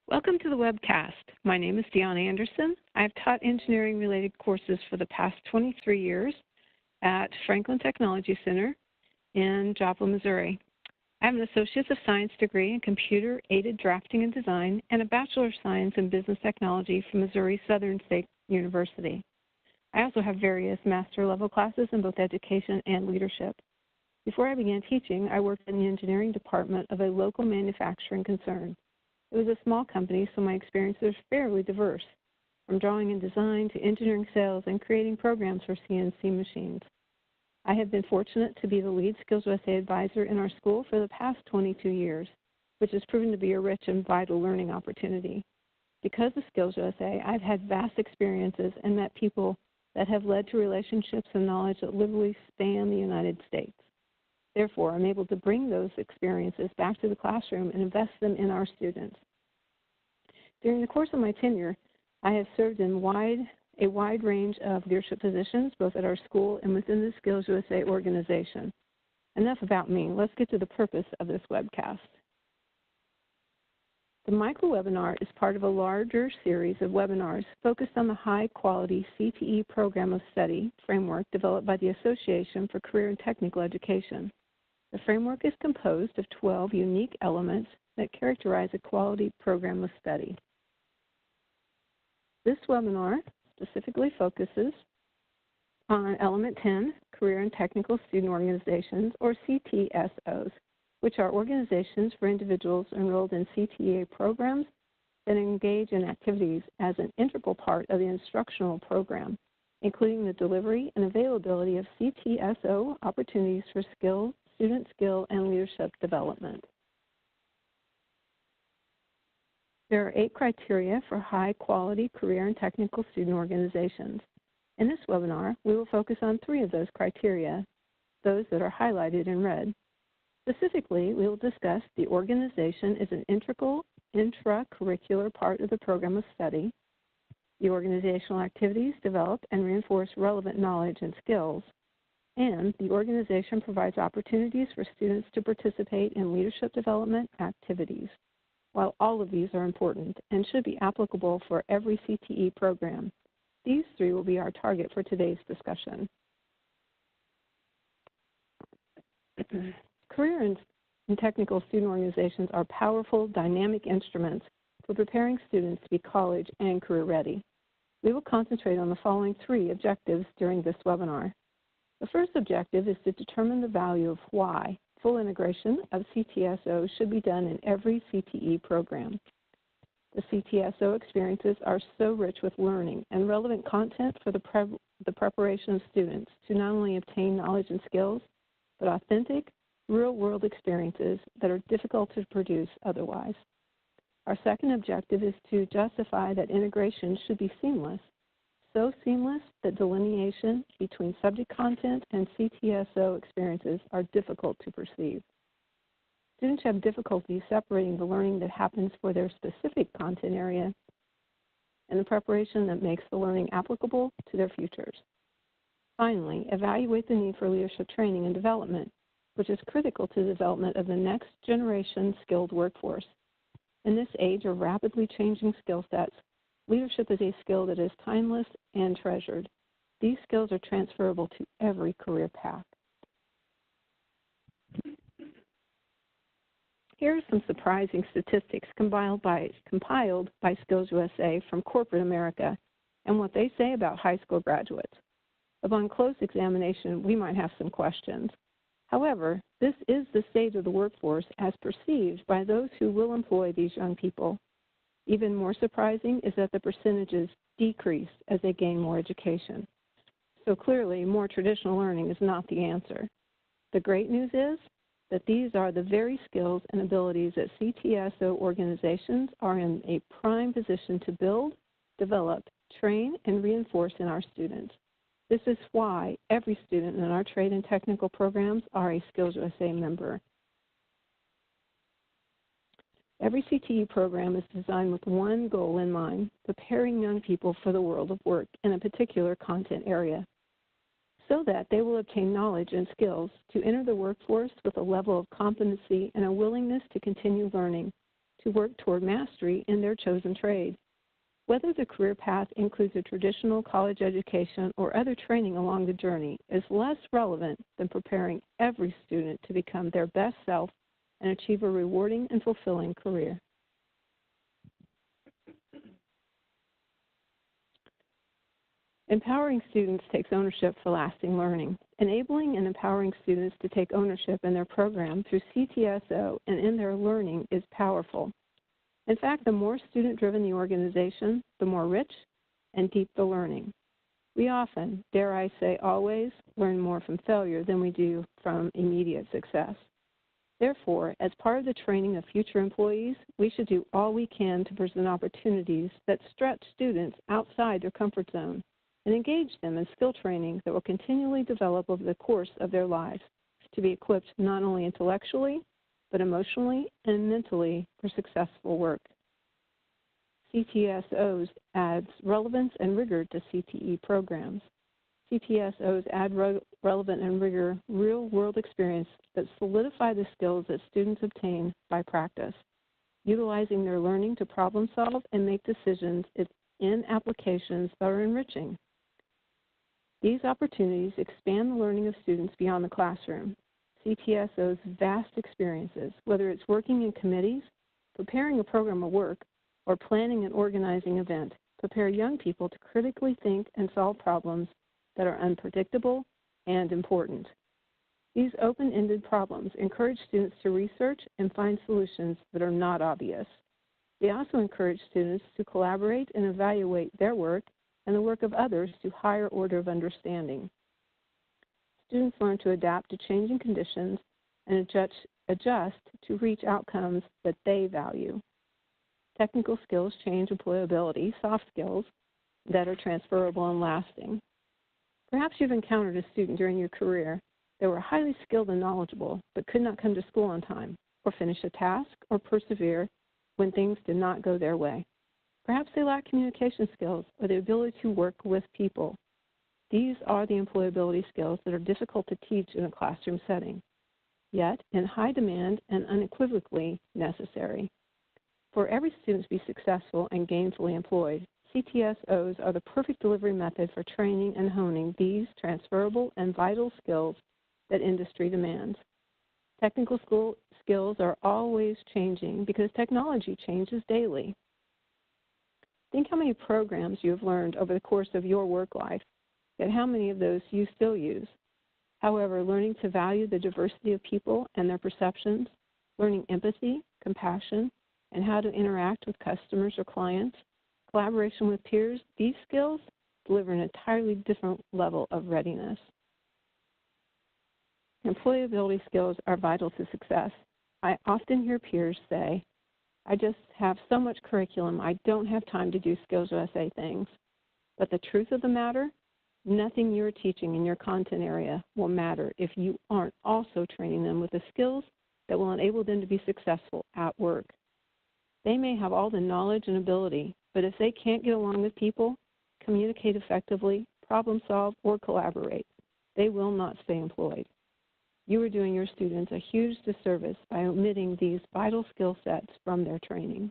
Welcome to the webcast. My name is Deanna Anderson. I have taught engineering-related courses for the past 23 years at Franklin Technology Center in Joplin, Missouri. I have an Associate of Science degree in Computer-Aided Drafting and Design and a Bachelor of Science in Business Technology from Missouri Southern State University. I also have various master-level classes in both education and leadership. Before I began teaching, I worked in the engineering department of a local manufacturing concern. It was a small company, so my experience was fairly diverse, from drawing and design to engineering sales and creating programs for CNC machines. I have been fortunate to be the lead Skills USA advisor in our school for the past 22 years, which has proven to be a rich and vital learning opportunity. Because of Skills USA, I've had vast experiences and met people that have led to relationships and knowledge that literally span the United States. Therefore, I'm able to bring those experiences back to the classroom and invest them in our students. During the course of my tenure, I have served in a wide range of leadership positions, both at our school and within the Skills USA organization. Enough about me. Let's get to the purpose of this webcast. The micro-webinar is part of a larger series of webinars focused on the high-quality CTE program of study framework developed by the Association for Career and Technical Education. The framework is composed of 12 unique elements that characterize a quality program of study. This webinar specifically focuses on Element 10, Career and Technical Student Organizations, or CTSOs, which are organizations for individuals enrolled in CTE programs that engage in activities as an integral part of the instructional program, including the delivery and availability of CTSO opportunities for student skill and leadership development. There are 8 criteria for high-quality career and technical student organizations. In this webinar, we will focus on 3 of those criteria, those that are highlighted in red. Specifically, we will discuss the organization is an integral intracurricular part of the program of study, the organizational activities develop and reinforce relevant knowledge and skills, and the organization provides opportunities for students to participate in leadership development activities. While all of these are important and should be applicable for every CTE program, these 3 will be our target for today's discussion. Career and technical student organizations are powerful, dynamic instruments for preparing students to be college and career ready. We will concentrate on the following 3 objectives during this webinar. The first objective is to determine the value of why full integration of CTSO should be done in every CTE program. The CTSO experiences are so rich with learning and relevant content for the preparation of students to not only obtain knowledge and skills, but authentic, real-world experiences that are difficult to produce otherwise. Our second objective is to justify that integration should be seamless, so seamless that delineation between subject content and CTSO experiences are difficult to perceive. Students have difficulty separating the learning that happens for their specific content area and the preparation that makes the learning applicable to their futures. Finally, evaluate the need for leadership training and development, which is critical to the development of the next generation skilled workforce. In this age of rapidly changing skill sets, leadership is a skill that is timeless and treasured. These skills are transferable to every career path. Here are some surprising statistics compiled by Skills USA from corporate America and what they say about high school graduates. Upon close examination, we might have some questions. However, this is the state of the workforce as perceived by those who will employ these young people. Even more surprising is that the percentages decrease as they gain more education. So clearly, more traditional learning is not the answer. The great news is that these are the very skills and abilities that CTSO organizations are in a prime position to build, develop, train, and reinforce in our students. This is why every student in our trade and technical programs are a Skills USA member. Every CTE program is designed with one goal in mind, preparing young people for the world of work in a particular content area, so that they will obtain knowledge and skills to enter the workforce with a level of competency and a willingness to continue learning, to work toward mastery in their chosen trade. Whether the career path includes a traditional college education or other training along the journey is less relevant than preparing every student to become their best self and achieve a rewarding and fulfilling career. Empowering students takes ownership for lasting learning. Enabling and empowering students to take ownership in their program through CTSO and in their learning is powerful. In fact, the more student-driven the organization, the more rich and deep the learning. We often, dare I say always, learn more from failure than we do from immediate success. Therefore, as part of the training of future employees, we should do all we can to present opportunities that stretch students outside their comfort zone and engage them in skill training that will continually develop over the course of their lives to be equipped not only intellectually, but emotionally and mentally for successful work. CTSOs adds relevance and rigor to CTE programs. CTSOs add relevant and rigor real-world experience that solidify the skills that students obtain by practice, utilizing their learning to problem solve and make decisions in applications that are enriching. These opportunities expand the learning of students beyond the classroom. CTSO's vast experiences, whether it's working in committees, preparing a program of work, or planning and organizing events, prepare young people to critically think and solve problems that are unpredictable and important. These open-ended problems encourage students to research and find solutions that are not obvious. They also encourage students to collaborate and evaluate their work and the work of others to higher order of understanding. Students learn to adapt to changing conditions and adjust to reach outcomes that they value. Technical skills change employability, soft skills that are transferable and lasting. Perhaps you've encountered a student during your career that were highly skilled and knowledgeable but could not come to school on time or finish a task or persevere when things did not go their way. Perhaps they lack communication skills or the ability to work with people. These are the employability skills that are difficult to teach in a classroom setting, yet in high demand and unequivocally necessary. For every student to be successful and gainfully employed, CTSOs are the perfect delivery method for training and honing these transferable and vital skills that industry demands. Technical skills are always changing because technology changes daily. Think how many programs you have learned over the course of your work life, yet how many of those you still use. However, learning to value the diversity of people and their perceptions, learning empathy, compassion, and how to interact with customers or clients, collaboration with peers, these skills deliver an entirely different level of readiness. Employability skills are vital to success. I often hear peers say, I just have so much curriculum, I don't have time to do skills or essay things. But the truth of the matter, nothing you're teaching in your content area will matter if you aren't also training them with the skills that will enable them to be successful at work. They may have all the knowledge and ability, but if they can't get along with people, communicate effectively, problem solve, or collaborate, they will not stay employed. You are doing your students a huge disservice by omitting these vital skill sets from their training.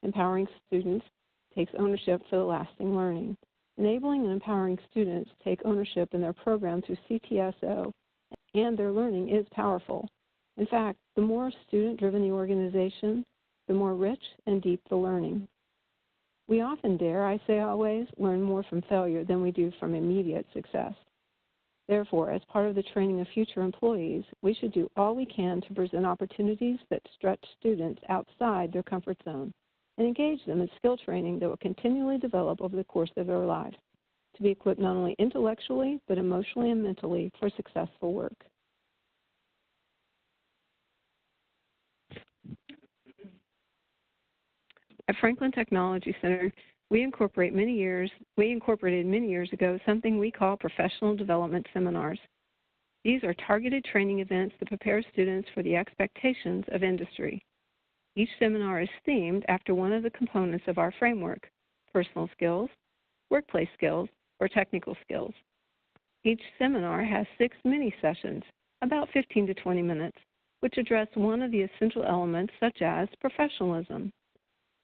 Empowering students takes ownership for the lasting learning. Enabling and empowering students to take ownership in their program through CTSO and their learning is powerful. In fact, the more student-driven the organization, the more rich and deep the learning. We often, dare I say always, learn more from failure than we do from immediate success. Therefore, as part of the training of future employees, we should do all we can to present opportunities that stretch students outside their comfort zone and engage them in skill training that will continually develop over the course of their lives to be equipped not only intellectually, but emotionally and mentally for successful work. At Franklin Technology Center, we incorporated many years ago something we call professional development seminars. These are targeted training events that prepare students for the expectations of industry. Each seminar is themed after one of the components of our framework: personal skills, workplace skills, or technical skills. Each seminar has 6 mini sessions, about 15 to 20 minutes, which address one of the essential elements such as professionalism.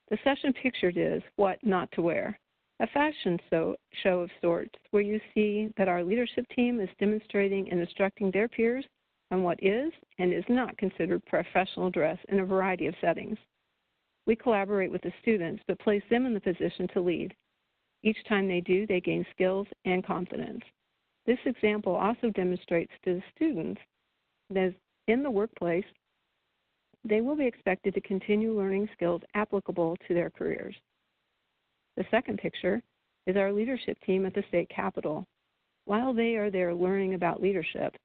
The session pictured is what not to wear, a fashion show of sorts where you see that our leadership team is demonstrating and instructing their peers on what is and is not considered professional dress in a variety of settings. We collaborate with the students but place them in the position to lead. Each time they do, they gain skills and confidence. This example also demonstrates to the students that in the workplace, they will be expected to continue learning skills applicable to their careers. The second picture is our leadership team at the state capitol. While they are there learning about leadership,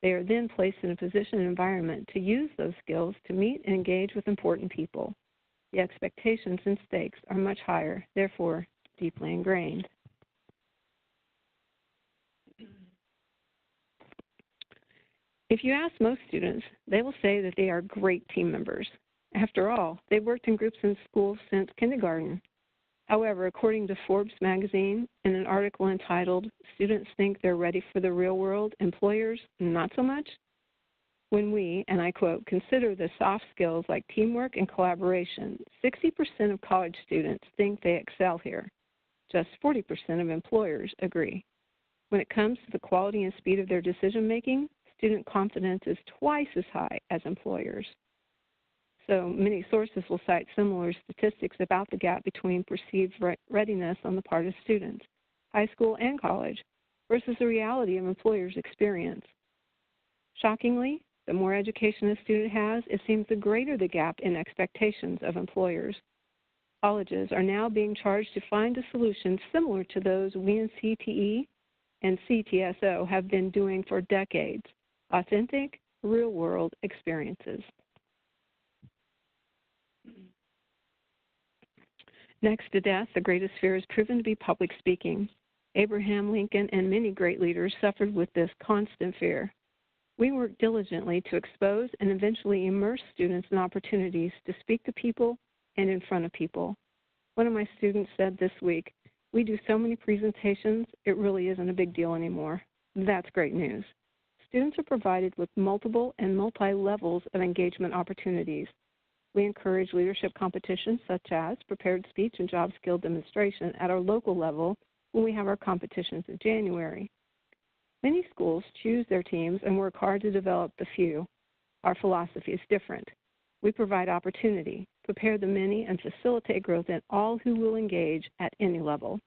they are then placed in a position and environment to use those skills to meet and engage with important people. The expectations and stakes are much higher, therefore deeply ingrained. If you ask most students, they will say that they are great team members. After all, they've worked in groups in schools since kindergarten. However, according to Forbes magazine, in an article entitled, "Students Think They're Ready for the Real World, Employers Not So Much?" When we, and I quote, consider the soft skills like teamwork and collaboration, 60% of college students think they excel here. Just 40% of employers agree. When it comes to the quality and speed of their decision-making, student confidence is twice as high as employers. So many sources will cite similar statistics about the gap between perceived readiness on the part of students, high school and college, versus the reality of employers' experience. Shockingly, the more education a student has, it seems the greater the gap in expectations of employers. Colleges are now being charged to find a solution similar to those we in CTE and CTSO have been doing for decades: authentic, real-world experiences. Next to death, the greatest fear has proven to be public speaking. Abraham Lincoln and many great leaders suffered with this constant fear. We work diligently to expose and eventually immerse students in opportunities to speak to people and in front of people. One of my students said this week, "We do so many presentations, it really isn't a big deal anymore." That's great news. Students are provided with multiple and multi-levels of engagement opportunities. We encourage leadership competitions such as prepared speech and job skill demonstration at our local level when we have our competitions in January. Many schools choose their teams and work hard to develop the few. Our philosophy is different. We provide opportunity, prepare the many, and facilitate growth in all who will engage at any level.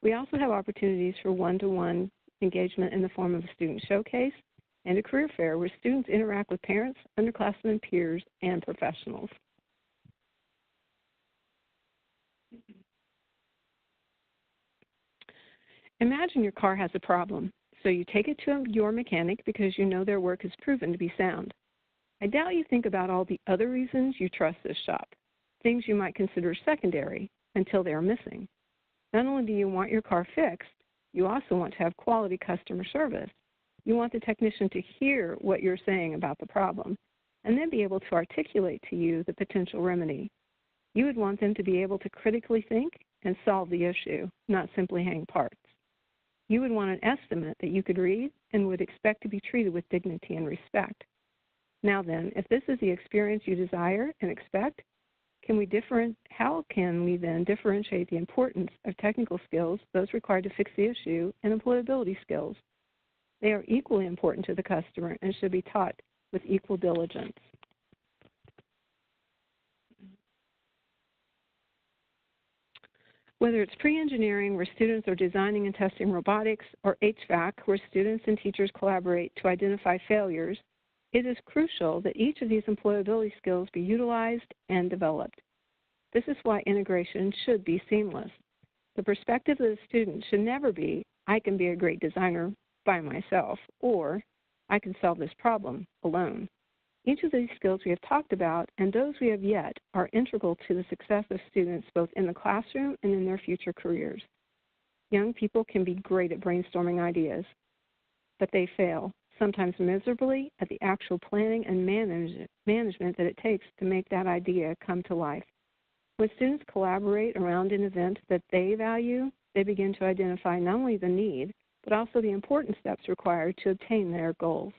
We also have opportunities for one-to-one engagement in the form of a student showcase and a career fair where students interact with parents, underclassmen, peers, and professionals. Imagine your car has a problem, so you take it to your mechanic because you know their work is proven to be sound. I doubt you think about all the other reasons you trust this shop, things you might consider secondary until they are missing. Not only do you want your car fixed, you also want to have quality customer service. You want the technician to hear what you're saying about the problem and then be able to articulate to you the potential remedy. You would want them to be able to critically think and solve the issue, not simply hang parts. You would want an estimate that you could read and would expect to be treated with dignity and respect. Now then, if this is the experience you desire and expect, how can we then differentiate the importance of technical skills, those required to fix the issue, and employability skills? They are equally important to the customer and should be taught with equal diligence. Whether it's pre-engineering, where students are designing and testing robotics, or HVAC, where students and teachers collaborate to identify failures, it is crucial that each of these employability skills be utilized and developed. This is why integration should be seamless. The perspective of the student should never be, "I can be a great designer by myself," or "I can solve this problem alone." Each of these skills we have talked about and those we have yet are integral to the success of students both in the classroom and in their future careers. Young people can be great at brainstorming ideas, but they fail, sometimes miserably, at the actual planning and management that it takes to make that idea come to life. When students collaborate around an event that they value, they begin to identify not only the need, but also the important steps required to obtain their goals.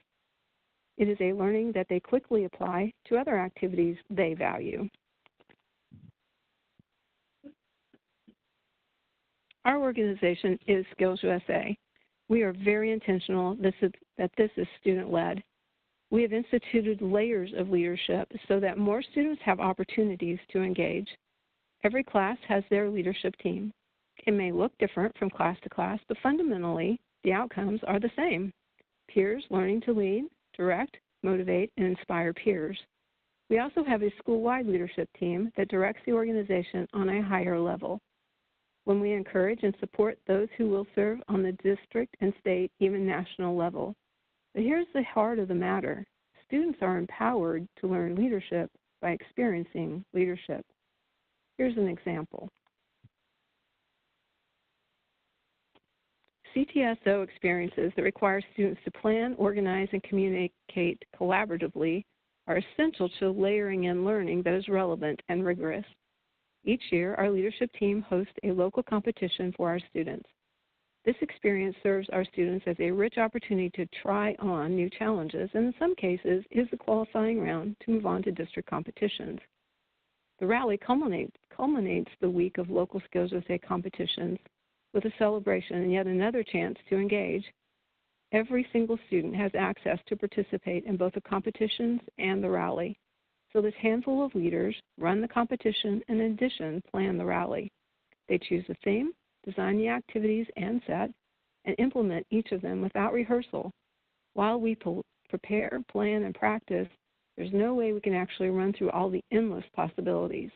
It is a learning that they quickly apply to other activities they value. Our organization is Skills USA. We are very intentional that this is student-led. We have instituted layers of leadership so that more students have opportunities to engage. Every class has their leadership team. It may look different from class to class, but fundamentally, the outcomes are the same. Peers learning to lead, direct, motivate, and inspire peers. We also have a school-wide leadership team that directs the organization on a higher level. When we encourage and support those who will serve on the district and state, even national level. But here's the heart of the matter. Students are empowered to learn leadership by experiencing leadership. Here's an example. CTSO experiences that require students to plan, organize, and communicate collaboratively are essential to layering in learning that is relevant and rigorous. Each year, our leadership team hosts a local competition for our students. This experience serves our students as a rich opportunity to try on new challenges, and in some cases is the qualifying round to move on to district competitions. The rally culminates the week of local Skills USA competitions with a celebration and yet another chance to engage. Every single student has access to participate in both the competitions and the rally. So this handful of leaders run the competition and in addition plan the rally. They choose the theme, design the activities and set, and implement each of them without rehearsal. While we prepare, plan, and practice, there's no way we can actually run through all the endless possibilities.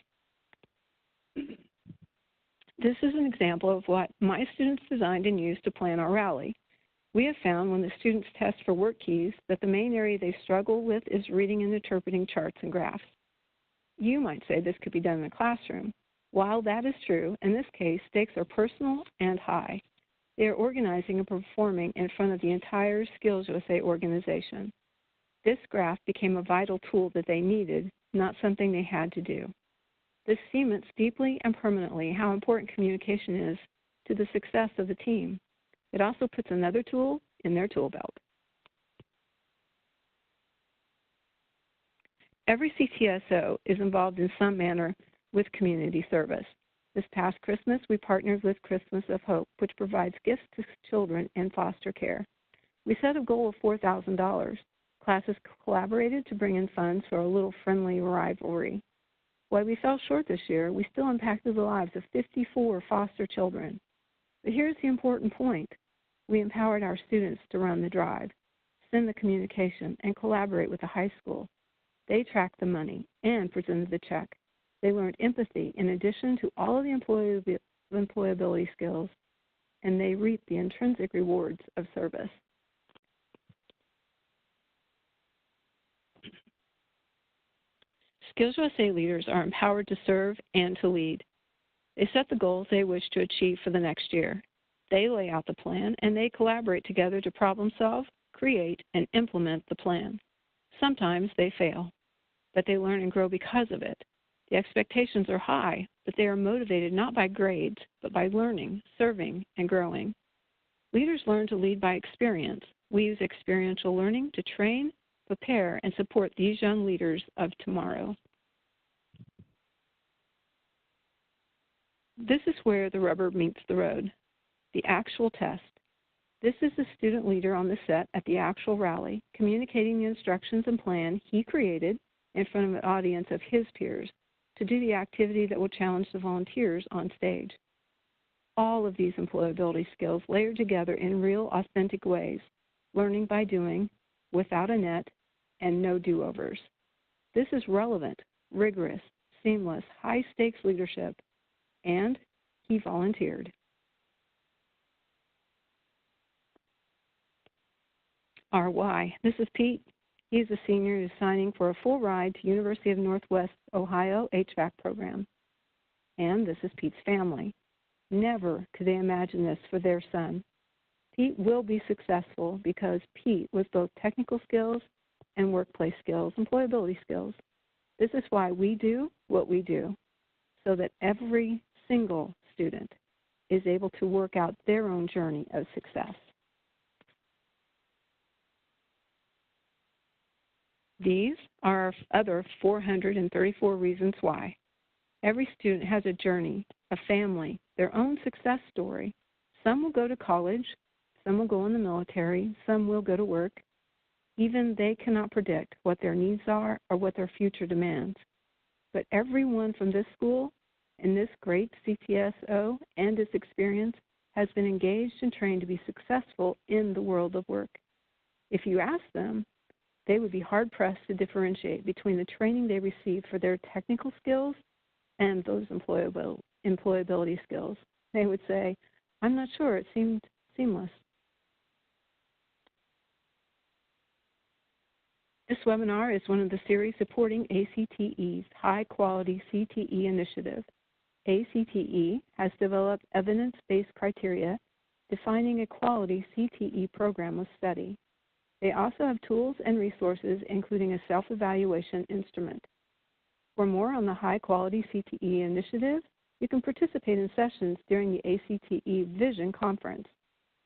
This is an example of what my students designed and used to plan our rally. We have found when the students test for work keys that the main area they struggle with is reading and interpreting charts and graphs. You might say this could be done in a classroom. While that is true, in this case, stakes are personal and high. They are organizing and performing in front of the entire Skills USA organization. This graph became a vital tool that they needed, not something they had to do. This cements deeply and permanently how important communication is to the success of the team. It also puts another tool in their tool belt. Every CTSO is involved in some manner with community service. This past Christmas, we partnered with Christmas of Hope, which provides gifts to children in foster care. We set a goal of $4,000. Classes collaborated to bring in funds for a little friendly rivalry. While we fell short this year, we still impacted the lives of 54 foster children. But here's the important point. We empowered our students to run the drive, send the communication, and collaborate with the high school. They tracked the money and presented the check. They learned empathy in addition to all of the employability skills, and they reaped the intrinsic rewards of service. Skills USA leaders are empowered to serve and to lead. They set the goals they wish to achieve for the next year. They lay out the plan, and they collaborate together to problem solve, create, and implement the plan. Sometimes they fail, but they learn and grow because of it. The expectations are high, but they are motivated not by grades, but by learning, serving, and growing. Leaders learn to lead by experience. We use experiential learning to train, prepare, and support these young leaders of tomorrow. This is where the rubber meets the road, the actual test. This is the student leader on the set at the actual rally, communicating the instructions and plan he created in front of an audience of his peers to do the activity that will challenge the volunteers on stage. All of these employability skills layered together in real, authentic ways, learning by doing, without a net, and no do-overs. This is relevant, rigorous, seamless, high-stakes leadership, and he volunteered. Our why. This is Pete. He's a senior who's signing for a full ride to University of Northwest Ohio HVAC program. And this is Pete's family. Never could they imagine this for their son. Pete will be successful because Pete was both technical skills and workplace skills, employability skills. This is why we do what we do, so that every single student is able to work out their own journey of success. These are our other 434 reasons why. Every student has a journey, a family, their own success story. Some will go to college, some will go in the military, some will go to work. Even they cannot predict what their needs are or what their future demands. But everyone from this school and this great CTSO and its experience has been engaged and trained to be successful in the world of work. If you ask them, they would be hard-pressed to differentiate between the training they received for their technical skills and those employability skills. They would say, I'm not sure, it seemed seamless. This webinar is one of the series supporting ACTE's High Quality CTE initiative. ACTE has developed evidence-based criteria defining a quality CTE program of study. They also have tools and resources, including a self-evaluation instrument. For more on the High Quality CTE initiative, you can participate in sessions during the ACTE Vision Conference,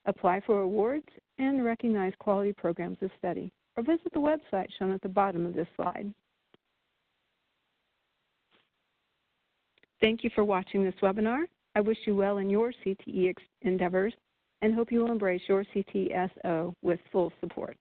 apply for awards, and recognize quality programs of study, or visit the website shown at the bottom of this slide. Thank you for watching this webinar. I wish you well in your CTE endeavors and hope you will embrace your CTSO with full support.